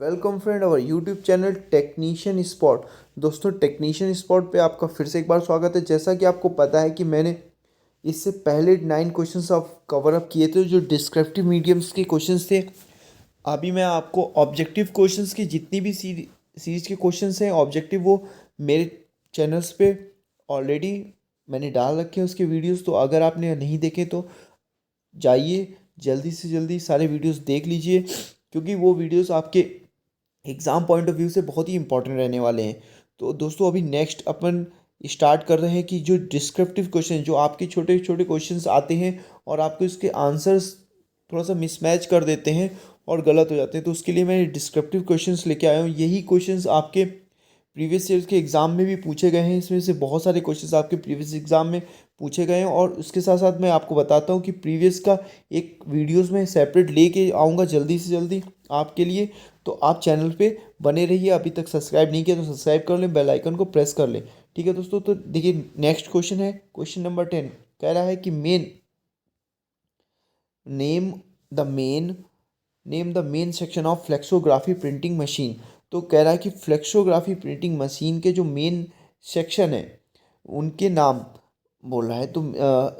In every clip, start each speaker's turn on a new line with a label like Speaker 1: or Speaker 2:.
Speaker 1: Welcome friend our YouTube channel technician spot. दोस्तों, technician spot पे आपका फिर से एक बार स्वागत है। जैसा कि आपको पता है कि मैंने इससे पहले 9 क्वेश्चंस ऑफ कवर अप किए थे जो डिस्क्रिप्टिव मीडियम्स के क्वेश्चंस थे। अभी मैं आपको ऑब्जेक्टिव क्वेश्चंस की जितनी भी सीरीज के क्वेश्चंस हैं ऑब्जेक्टिव, वो मेरे चैनल्स पे ऑलरेडी मैंने डाल रखे हैं उसके वीडियोस। तो अगर आपने नहीं देखे तो जाइए, जल्दी से जल्दी सारे वीडियोस देख लीजिए, क्योंकि वो वीडियोस आपके एग्ज़ाम पॉइंट ऑफ व्यू से बहुत ही इंपॉर्टेंट रहने वाले हैं। तो दोस्तों, अभी नेक्स्ट अपन स्टार्ट कर रहे हैं कि जो डिस्क्रिप्टिव क्वेश्चन, जो आपके छोटे छोटे क्वेश्चंस आते हैं और आपको इसके आंसर्स थोड़ा सा मिसमैच कर देते हैं और गलत हो जाते हैं, तो उसके लिए मैं डिस्क्रिप्टिव क्वेश्चंस लेके आया हूँ। यही क्वेश्चंस आपके प्रीवियस ईयर के एग्ज़ाम में भी पूछे गए हैं। इसमें से बहुत सारे क्वेश्चंस आपके प्रीवियस एग्ज़ाम में पूछे गए हैं, और उसके साथ साथ मैं आपको बताता हूँ कि प्रीवियस का एक वीडियोस में सेपरेट लेके आऊँगा जल्दी से जल्दी आपके लिए। तो आप चैनल पे बने रहिए। अभी तक सब्सक्राइब नहीं किया तो सब्सक्राइब कर लें, बेल आइकन को प्रेस कर लें। ठीक है दोस्तों, तो देखिए नेक्स्ट क्वेश्चन है, क्वेश्चन नंबर 10। कह रहा है कि name the main name the main section of flexography printing machine. तो कह रहा है कि फ्लेक्सोग्राफी प्रिंटिंग मशीन के जो मेन सेक्शन है उनके नाम बोल रहा है। तो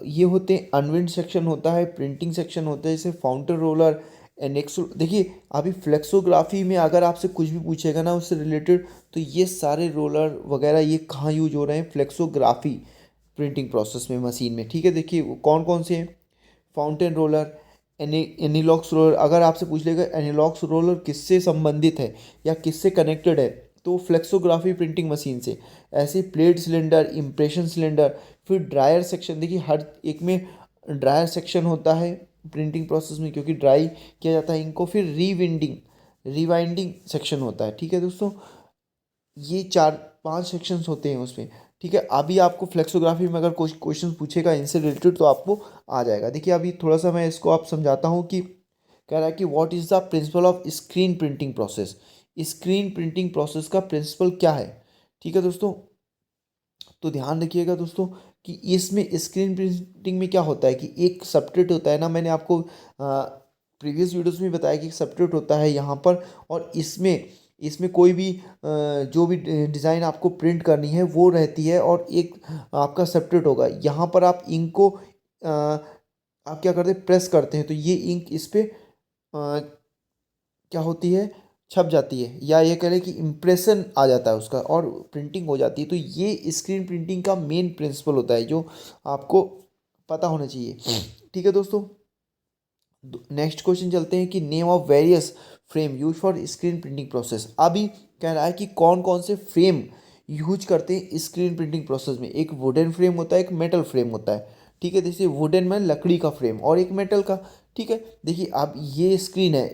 Speaker 1: ये होते हैं, अनविंड सेक्शन होता है, प्रिंटिंग सेक्शन होता है, जैसे फाउंटेन रोलर, एनेक्सो। देखिए, अभी फ्लेक्सोग्राफी में अगर आपसे कुछ भी पूछेगा ना उससे रिलेटेड, तो ये सारे रोलर वगैरह ये कहाँ यूज हो रहे हैं, फ्लेक्सोग्राफी प्रिंटिंग प्रोसेस में, मशीन में। ठीक है, देखिए वो कौन कौन से हैं। Fountain roller, anilox roller. अगर आपसे पूछ लेगा एनीलॉक्स रोलर किससे संबंधित है या किससे कनेक्टेड है, तो फ्लेक्सोग्राफी प्रिंटिंग मशीन से। ऐसे प्लेट सिलेंडर, इम्प्रेशन सिलेंडर, फिर ड्रायर सेक्शन। देखिए हर एक में ड्रायर सेक्शन होता है प्रिंटिंग प्रोसेस में, क्योंकि ड्राई किया जाता है इनको। फिर रिवाइंडिंग सेक्शन होता है। ठीक है दोस्तों, ये 4-5 सेक्शंस होते हैं उसमें। ठीक है, अभी आपको फ्लेक्सोग्राफी में अगर कुछ क्वेश्चन पूछेगा इनसे रिलेटेड तो आपको आ जाएगा। देखिए अभी थोड़ा सा मैं इसको आप समझाता हूँ कि कह रहा है कि what is the principle of screen printing process. Screen printing process का प्रिंसिपल क्या है। ठीक है दोस्तों, तो ध्यान रखिएगा दोस्तों कि इसमें स्क्रीन प्रिंटिंग में क्या होता है कि एक सबट्रेट होता है ना, मैंने आपको प्रीवियस वीडियोस में बताया कि एक सबट्रेट होता है यहाँ पर। और इसमें इसमें कोई भी जो भी डिज़ाइन आपको प्रिंट करनी है वो रहती है, और एक आपका सबट्रेट होगा। यहाँ पर आप इंक को आप क्या करते हैं, प्रेस करते हैं, तो ये इंक इस पर क्या होती है, छप जाती है, या ये कह लें कि इम्प्रेशन आ जाता है उसका और प्रिंटिंग हो जाती है। तो ये स्क्रीन प्रिंटिंग का मेन प्रिंसिपल होता है जो आपको पता होना चाहिए। ठीक है दोस्तों, नेक्स्ट क्वेश्चन चलते हैं कि name of various frame use for screen printing process. अभी कह रहा है कि कौन कौन से फ्रेम यूज करते हैं स्क्रीन प्रिंटिंग प्रोसेस में। एक वुडन फ्रेम होता है, एक मेटल फ्रेम होता है। ठीक है, जैसे वुडन में लकड़ी का फ्रेम और एक मेटल का। ठीक है, देखिए अब ये स्क्रीन है,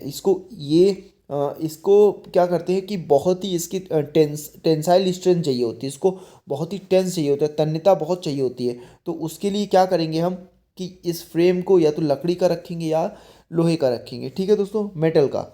Speaker 1: इसको क्या करते हैं कि बहुत ही इसकी टेंसाइल स्ट्रेंथ चाहिए होती है, इसको बहुत ही टेंस चाहिए होता है, तन्यता बहुत चाहिए होती है। तो उसके लिए क्या करेंगे हम कि इस फ्रेम को या तो लकड़ी का रखेंगे या लोहे का रखेंगे। ठीक है दोस्तों, मेटल का।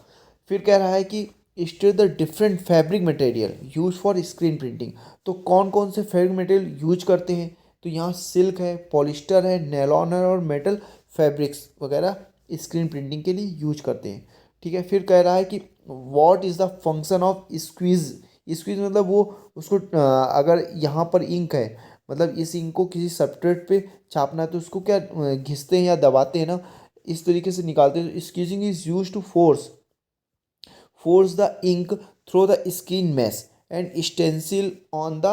Speaker 1: फिर कह रहा है कि state the different fabric material use for screen printing. तो कौन कौन से फैब्रिक मटेरियल यूज करते हैं, तो यहाँ सिल्क है, पॉलिस्टर है, नायलॉन है और मेटल फैब्रिक्स वगैरह स्क्रीन प्रिंटिंग के लिए यूज करते हैं। ठीक है, फिर कह रहा है कि what is the function of squeeze. Squeeze मतलब वो उसको अगर यहाँ पर इंक है, मतलब इस इंक को किसी सबस्ट्रेट पे छापना है, तो उसको क्या घिसते हैं या दबाते हैं ना, इस तरीके से निकालते हैं। Squeezing is use to force the ink through the screen mesh and stencil on the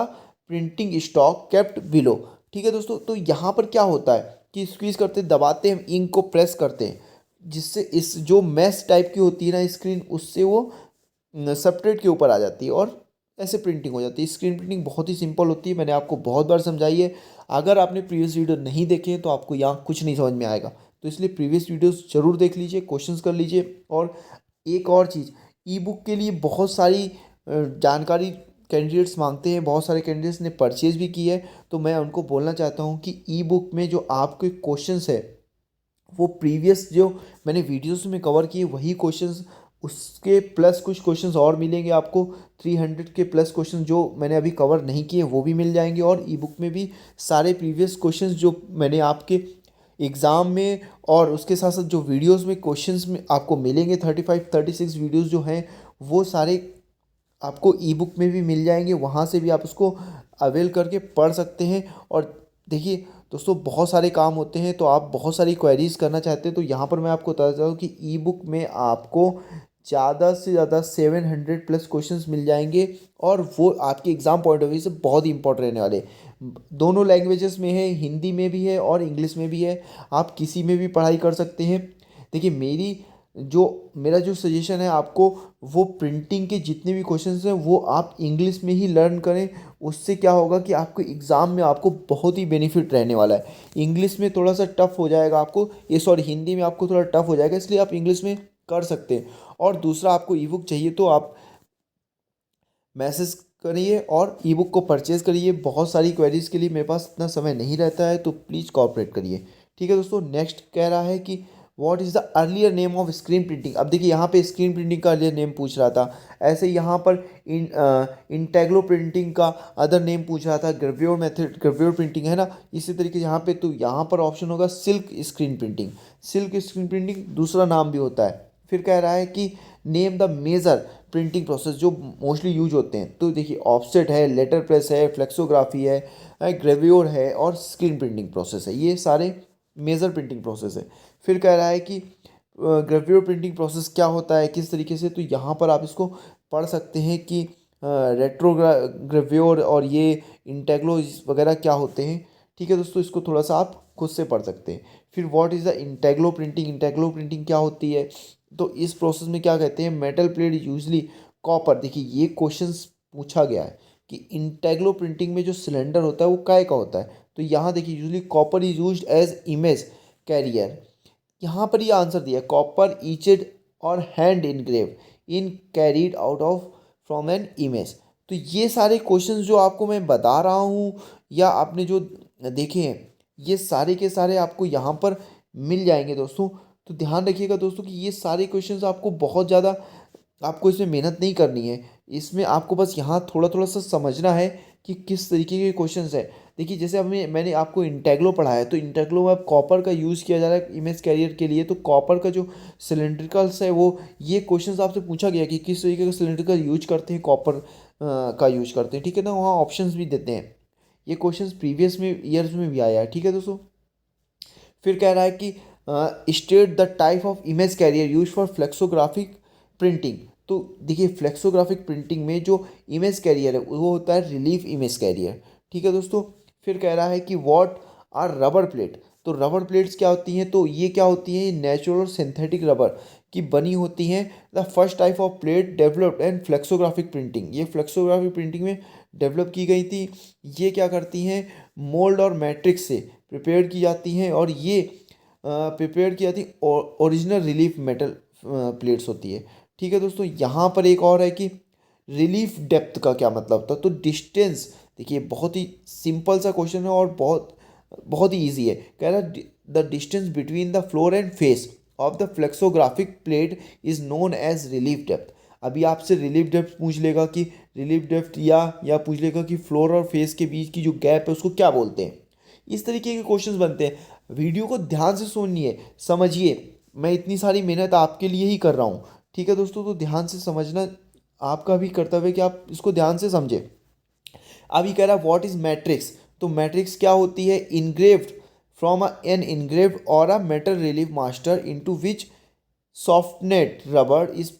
Speaker 1: printing stock kept below. ठीक है दोस्तों, तो यहाँ पर क्या होता है कि स्क्वीज करते हैं, दबाते हैं, इंक को प्रेस करते हैं, जिससे इस जो मैश टाइप की होती है ना स्क्रीन, उससे वो सबस्ट्रेट के ऊपर आ जाती है और ऐसे प्रिंटिंग हो जाती है। स्क्रीन प्रिंटिंग बहुत ही सिंपल होती है, मैंने आपको बहुत बार समझाई है। अगर आपने प्रीवियस वीडियो नहीं देखे हैं तो आपको यहाँ कुछ नहीं समझ में आएगा, तो इसलिए प्रीवियस वीडियोस जरूर देख लीजिए, क्वेश्चंस कर लीजिए। और एक और चीज़, ई बुक के लिए बहुत सारी जानकारी कैंडिडेट्स मांगते हैं, बहुत सारे कैंडिडेट्स ने परचेज भी की है। तो मैं उनको बोलना चाहता हूँ कि ई बुक में जो आपके क्वेश्चंस है वो प्रीवियस जो मैंने वीडियोस में कवर किए वही क्वेश्चंस, उसके प्लस कुछ क्वेश्चंस और मिलेंगे आपको। 300 के प्लस क्वेश्चन जो मैंने अभी कवर नहीं किए वो भी मिल जाएंगे, और ई बुक में भी सारे प्रीवियस क्वेश्चंस जो मैंने आपके एग्ज़ाम में और उसके साथ साथ जो वीडियोस में क्वेश्चंस में आपको मिलेंगे, 35-36 वीडियोस जो हैं वो सारे आपको ई बुक में भी मिल जाएंगे, वहाँ से भी आप उसको अवेल करके पढ़ सकते हैं। और देखिए दोस्तों, बहुत सारे काम होते हैं, तो आप बहुत सारी क्वेरीज करना चाहते हैं तो यहाँ पर मैं आपको बताता हूँ कि ई बुक में आपको ज़्यादा से ज़्यादा 700 प्लस क्वेश्चंस मिल जाएंगे, और वो आपके एग्ज़ाम पॉइंट ऑफ व्यू से बहुत ही इंपॉर्टेंट रहने वाले। दोनों लैंग्वेजेस में है, हिंदी में भी है और इंग्लिश में भी है, आप किसी में भी पढ़ाई कर सकते हैं। देखिए मेरा जो सजेशन है आपको, वो प्रिंटिंग के जितने भी क्वेश्चंस हैं वो आप इंग्लिश में ही लर्न करें। उससे क्या होगा कि आपको एग्ज़ाम में आपको बहुत ही बेनिफिट रहने वाला है। इंग्लिश में थोड़ा सा टफ हो जाएगा आपको, ये सॉरी हिंदी में आपको थोड़ा टफ हो जाएगा, इसलिए आप इंग्लिश में कर सकते हैं। और दूसरा, आपको ई बुक चाहिए तो आप मैसेज करिए और ई बुक को परचेज़ करिए। बहुत सारी क्वेरीज़ के लिए मेरे पास इतना समय नहीं रहता है, तो प्लीज़ कॉपरेट करिए। ठीक है दोस्तों, नेक्स्ट कह रहा है कि what is the earlier name of screen printing. अब देखिए यहाँ पे स्क्रीन प्रिंटिंग का अर्लियर नेम पूछ रहा था, ऐसे यहाँ पर इंटेग्रो प्रिंटिंग का अदर नेम पूछ रहा था, ग्रेव्योर मेथड, ग्रेव्योर प्रिंटिंग है ना। इसी तरीके यहाँ पे तो यहाँ पर ऑप्शन होगा silk screen printing. Silk screen printing दूसरा नाम भी होता है। फिर कह रहा है कि name the major printing process जो मोस्टली यूज होते हैं, तो देखिए ऑफसेट है, लेटर प्रेस है, फ्लेक्सोग्राफी है, ग्रेव्योर है और स्क्रीन प्रिंटिंग प्रोसेस है, ये सारे मेजर प्रिंटिंग प्रोसेस है। फिर कह रहा है कि ग्रेव्योर प्रिंटिंग प्रोसेस क्या होता है, किस तरीके से, तो यहाँ पर आप इसको पढ़ सकते हैं कि रेट्रो ग्रेव्योर और ये इंटेग्रो वगैरह क्या होते हैं। ठीक है दोस्तों, इसको थोड़ा सा आप खुद से पढ़ सकते हैं। फिर what is the integro printing, integro printing क्या होती है, तो इस प्रोसेस में क्या कहते हैं, मेटल प्लेट यूजली कॉपर। देखिए ये क्वेश्चंस पूछा गया है कि इंटेग्रो प्रिंटिंग में जो सिलेंडर होता है वो काय का होता है, तो यहाँ देखिए usually copper is used as image carrier. यहाँ पर ये आंसर दिया, कॉपर ईचेड और hand engrave in carried out of from an image. तो ये सारे क्वेश्चंस जो आपको मैं बता रहा हूँ या आपने जो देखे हैं, ये सारे के सारे आपको यहाँ पर मिल जाएंगे दोस्तों। तो ध्यान रखिएगा दोस्तों कि ये सारे क्वेश्चंस आपको बहुत ज़्यादा, आपको इसमें मेहनत नहीं करनी है, इसमें आपको बस यहाँ थोड़ा थोड़ा सा समझना है कि किस तरीके के क्वेश्चंस है। देखिए जैसे मैंने आपको इंटेग्रो पढ़ाया, तो इंटेग्रो में अब कॉपर का यूज़ किया जा रहा है इमेज कैरियर के लिए, तो कॉपर का जो सिलेंड्रिकल्स है वो, ये क्वेश्चंस आपसे पूछा गया कि किस तरीके का सिलेंड्रिकल यूज करते हैं, कॉपर का यूज करते हैं। ठीक है ना, वहाँ ऑप्शंस भी देते हैं। ये क्वेश्चंस प्रीवियस में ईयर्स में भी आया है। ठीक है दोस्तों, फिर कह रहा है कि state the type of image carrier use for flexographic printing. तो देखिए फ्लेक्सोग्राफिक प्रिंटिंग में जो इमेज कैरियर है वो होता है रिलीफ इमेज कैरियर। ठीक है दोस्तों, फिर कह रहा है कि व्हाट आर रबर प्लेट। तो रबर प्लेट्स क्या होती हैं, तो ये क्या होती हैं, नेचुरल और सिंथेटिक रबर की बनी होती हैं। The first type of plate developed and flexographic printing, ये फ्लेक्सोग्राफिक प्रिंटिंग में डेवलप की गई थी। ये क्या करती हैं, मोल्ड और मैट्रिक्स से प्रिपेयर की जाती हैं, और ये प्रिपेयर की जाती ओरिजिनल रिलीफ मेटल प्लेट्स होती है। ठीक है दोस्तों, यहाँ पर एक और है कि रिलीफ डेप्थ का क्या मतलब था, तो डिस्टेंस। देखिए बहुत ही सिंपल सा क्वेश्चन है और बहुत बहुत ही ईजी है। कह रहा है the distance between the floor and face of the flexographic plate is known as relief depth. अभी आपसे रिलीफ डेप्थ पूछ लेगा कि रिलीफ डेप्थ, या पूछ लेगा कि फ्लोर और फेस के बीच की जो गैप है उसको क्या बोलते हैं। इस तरीके के क्वेश्चंस बनते हैं। वीडियो को ध्यान से सुनिए, समझिए, मैं इतनी सारी मेहनत आपके लिए ही कर रहा हूँ। ठीक है दोस्तों, तो ध्यान से समझना आपका भी कर्तव्य है कि आप इसको ध्यान से समझें। अभी कह रहा है व्हाट इज मैट्रिक्स, तो मैट्रिक्स क्या होती है, इनग्रेव्ड फ्रॉम एन इनग्रेव्ड और a metal relief master into which softened rubber is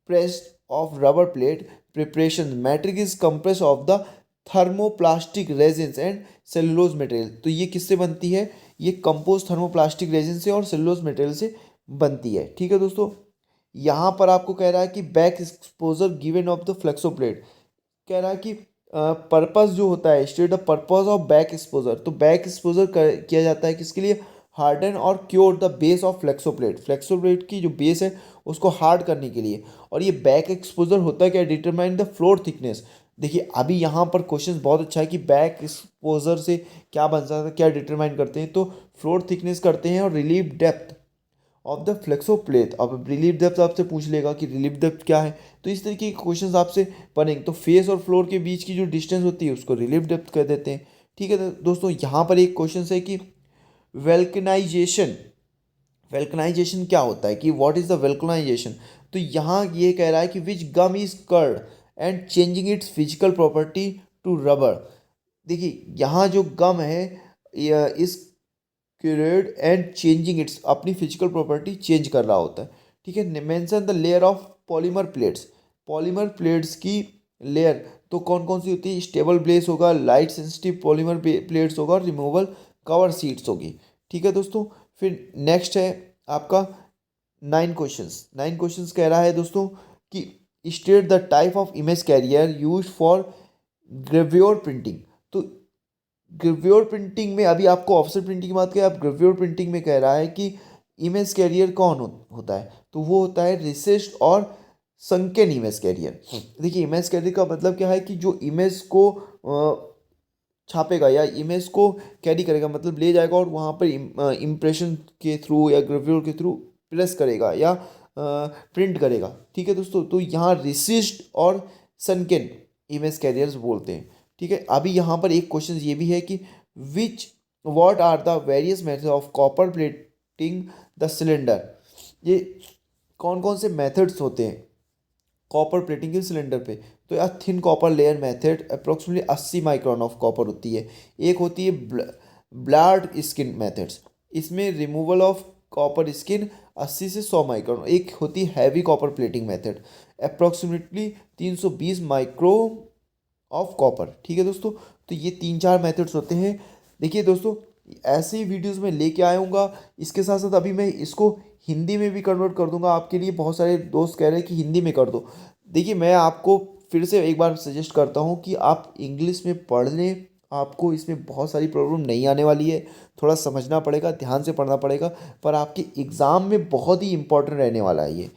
Speaker 1: pressed of rubber plate preparation. Matrix is compressed of the thermoplastic resins and cellulose material। तो ये किससे बनती है, ये कंपोज थर्मोप्लास्टिक रेजिन से और cellulose material से बनती है। ठीक है दोस्तों, यहाँ पर आपको कह रहा है कि back exposure given of the flexo plate. कह रहा है कि पर्पस जो होता है, state the purpose of back exposure. तो बैक एक्सपोजर किया जाता है किसके लिए, हार्डन और क्योर द बेस ऑफ फ्लेक्सोप्लेट। फ्लेक्सोप्लेट की जो बेस है उसको हार्ड करने के लिए। और ये बैक एक्सपोजर होता है क्या, डिटरमाइन द फ्लोर थिकनेस। देखिए अभी यहाँ पर क्वेश्चन बहुत अच्छा है कि बैक एक्सपोजर से क्या बन सकता है, क्या डिटरमाइन करते हैं, तो फ्लोर थिकनेस करते हैं और रिलीफ डेप्थ ऑफ द फ्लेक्सोप्लेट। अब रिलीफ डेप्थ आपसे पूछ लेगा कि रिलीफ डेप्थ क्या है, तो इस तरीके के क्वेश्चंस आपसे बनेंगे। तो फेस और फ्लोर के बीच की जो डिस्टेंस होती है उसको रिलीफ डेप्थ कह देते हैं। ठीक है दोस्तों, यहाँ पर एक क्वेश्चन है कि वेल्कनाइजेशन वेल्कनाइजेशन क्या होता है कि व्हाट इज़ द वेल्कनाइजेशन। तो यहाँ ये कह रहा है कि which gum is cured and changing its physical property to rubber. देखिए यहाँ जो गम है इस क्यूरेड एंड चेंजिंग इट्स, अपनी फिजिकल प्रॉपर्टी चेंज कर रहा होता है। ठीक है। Mention the layer of polymer plates. Polymer plates की लेयर तो कौन कौन सी होती है? स्टेबल बेस होगा, लाइट सेंसिटिव पॉलीमर प्लेट्स होगा और रिमूवल कवर सीट्स होगी। ठीक है दोस्तों। फिर नेक्स्ट है आपका 9 क्वेश्चंस कह रहा है दोस्तों कि state the type of image carrier use for gravure printing. तो ग्रेव्योर प्रिंटिंग में अभी आपको ऑफसेट प्रिंटिंग की बात करें, अब ग्रेव्योर प्रिंटिंग में कह रहा है कि इमेज कैरियर कौन होता है? तो वो होता है रिसेस्ड और संकेन इमेज कैरियर। देखिए इमेज कैरियर का मतलब क्या है कि जो इमेज को छापेगा या इमेज को कैरी करेगा, मतलब ले जाएगा और वहाँ पर इम्प्रेशन के थ्रू या ग्रेव्योर के थ्रू प्रेस करेगा या प्रिंट करेगा। ठीक है दोस्तों। तो यहाँ रिसिस्ट और सनकेन इमेज कैरियर्स बोलते हैं। ठीक है। अभी यहाँ पर एक क्वेश्चन ये भी है कि which what are the various method of copper plating the cylinder. ये कौन कौन से मेथड्स होते हैं कॉपर प्लेटिंग के सिलेंडर पे? तो यार thin copper layer method approximately 80 micron of copper होती है। एक होती है ब्लाड स्किन मेथड्स, इसमें रिमूवल ऑफ कॉपर स्किन 80 से 100 माइक्रोन। एक होती है heavy copper plating method approximately 320 micro of copper. ठीक है दोस्तों। तो ये 3-4 मेथड्स होते हैं। देखिए दोस्तों ऐसे ही वीडियोस में लेके आऊँगा। इसके साथ साथ अभी मैं इसको हिंदी में भी कन्वर्ट कर दूंगा आपके लिए। बहुत सारे दोस्त कह रहे हैं कि हिंदी में कर दो। देखिए मैं आपको फिर से एक बार सजेस्ट करता हूँ कि आप इंग्लिश में पढ़ लें, आपको इसमें बहुत सारी प्रॉब्लम नहीं आने वाली है। थोड़ा समझना पड़ेगा, ध्यान से पढ़ना पड़ेगा, पर आपके एग्ज़ाम में बहुत ही इंपॉर्टेंट रहने वाला है ये।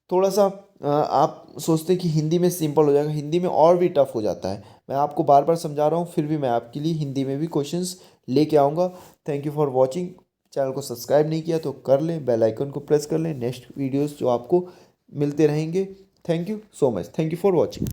Speaker 1: थोड़ा सा आप सोचते हैं कि हिंदी में सिंपल हो जाएगा, हिंदी में और भी टफ हो जाता है। मैं आपको बार बार समझा रहा हूँ, फिर भी मैं आपके लिए हिंदी में भी क्वेश्चंस लेके आऊँगा। Thank you for watching. Channel को सब्सक्राइब नहीं किया तो कर लें, बेल आइकन को प्रेस कर लें, नेक्स्ट वीडियोस जो आपको मिलते रहेंगे। Thank you so much. Thank you for watching.